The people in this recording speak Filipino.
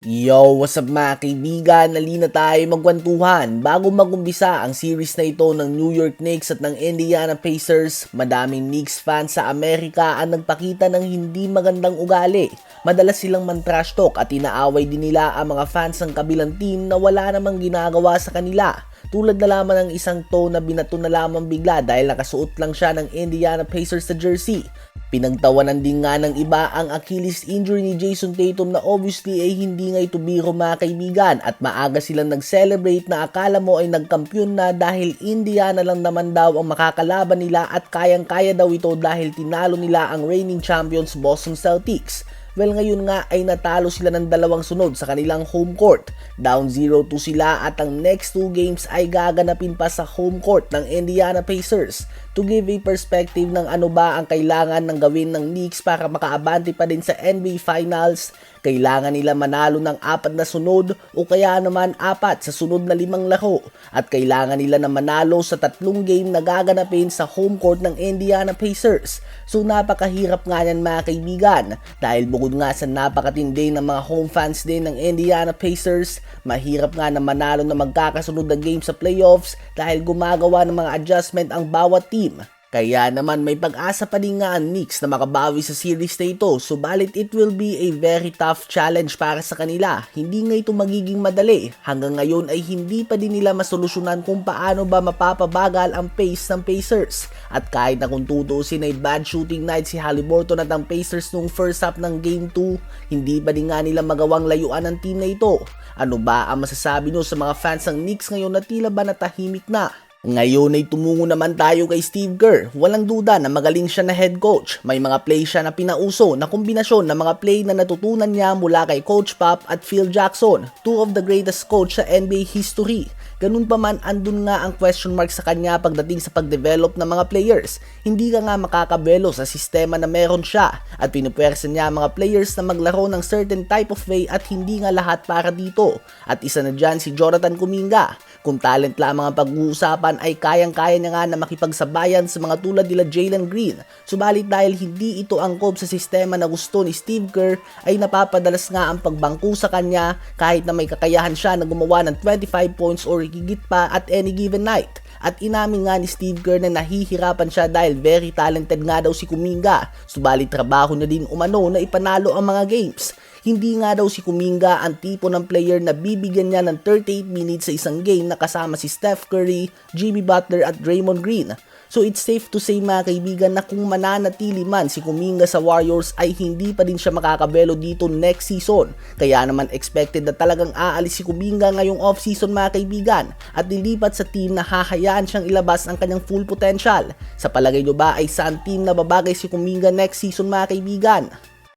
Yo, what's up mga kaibigan? Halina tayo magkwentuhan. Bago magumpisa ang series na ito ng New York Knicks at ng Indiana Pacers, madaming Knicks fans sa Amerika ang nagpakita ng hindi magandang ugali. Madalas silang man-trash talk at inaaway din nila ang mga fans ng kabilang team na wala namang ginagawa sa kanila. Tulad na lamang ng isang toe na binato na lamang bigla dahil nakasuot lang siya ng Indiana Pacers sa jersey. Pinagtawanan din nga ng iba ang Achilles injury ni Jason Tatum na obviously ay hindi nga ito biro mga kaibigan at maaga silang nag-celebrate na akala mo ay nagkampiyon na dahil Indiana lang naman daw ang makakalaban nila at kayang-kaya daw ito dahil tinalo nila ang reigning champions Boston Celtics. Well, ngayon nga ay natalo sila ng dalawang sunod sa kanilang home court. Down 0-2 sila at ang next 2 games ay gaganapin pa sa home court ng Indiana Pacers. To give a perspective ng ano ba ang kailangan ng gawin ng Knicks para makaabante pa din sa NBA Finals, kailangan nila manalo ng 4 na sunod o kaya naman 4 sa sunod na 5 laro at kailangan nila na manalo sa 3 game na gaganapin sa home court ng Indiana Pacers. So napakahirap nga yan mga kaibigan dahil bukod nga sa napakatindi ng mga home fans din ng Indiana Pacers, mahirap nga na manalo na magkakasunod na game sa playoffs dahil gumagawa ng mga adjustment ang bawat team. Kaya naman may pag-asa pa din nga ang Knicks na makabawi sa series na ito, subalit it will be a very tough challenge para sa kanila. Hindi nga ito magiging madali. Hanggang ngayon ay hindi pa din nila masolusyonan kung paano ba mapapabagal ang pace ng Pacers. At kahit na kung tutuusin ay bad shooting night si Haliburton at ang Pacers nung first half ng Game 2, hindi pa din nga nila magawang layuan ang team na ito. Ano ba ang masasabi nyo sa mga fans ng Knicks ngayon na tila ba natahimik na? Ngayon ay tumungo naman tayo kay Steve Kerr. Walang duda na magaling siya na head coach. May mga play siya na pinauso na kombinasyon ng mga play na natutunan niya mula kay Coach Pop at Phil Jackson, 2 of the greatest coach sa NBA history. Ganun pa man, andun nga ang question mark sa kanya pagdating sa pag-develop ng mga players. Hindi ka nga makakabelo sa sistema na meron siya at pinupwersa niya ang mga players na maglaro ng certain type of way at hindi nga lahat para dito. At isa na dyan si Jonathan Kuminga. Kung talent lamang ang pag-uusapan ay kayang-kaya niya nga na makipagsabayan sa mga tulad nila Jalen Green. Subalit dahil hindi ito angkop sa sistema na gusto ni Steve Kerr ay napapadalas nga ang pagbangko sa kanya kahit na may kakayahan siya na gumawa ng 25 points or higit pa at any given night. At inamin nga ni Steve Kerr na nahihirapan siya dahil very talented nga daw si Kuminga. Subalit trabaho na din umano na ipanalo ang mga games. Hindi nga daw si Kuminga ang tipo ng player na bibigyan niya ng 38 minutes sa isang game na kasama si Steph Curry, Jimmy Butler at Draymond Green. So it's safe to say mga kaibigan na kung mananatili man si Kuminga sa Warriors ay hindi pa din siya makakabelo dito next season. Kaya naman expected na talagang aalis si Kuminga ngayong off-season mga kaibigan at lilipat sa team na hahayaan siyang ilabas ang kanyang full potential. Sa palagay nyo ba ay saan team na babagay si Kuminga next season mga kaibigan?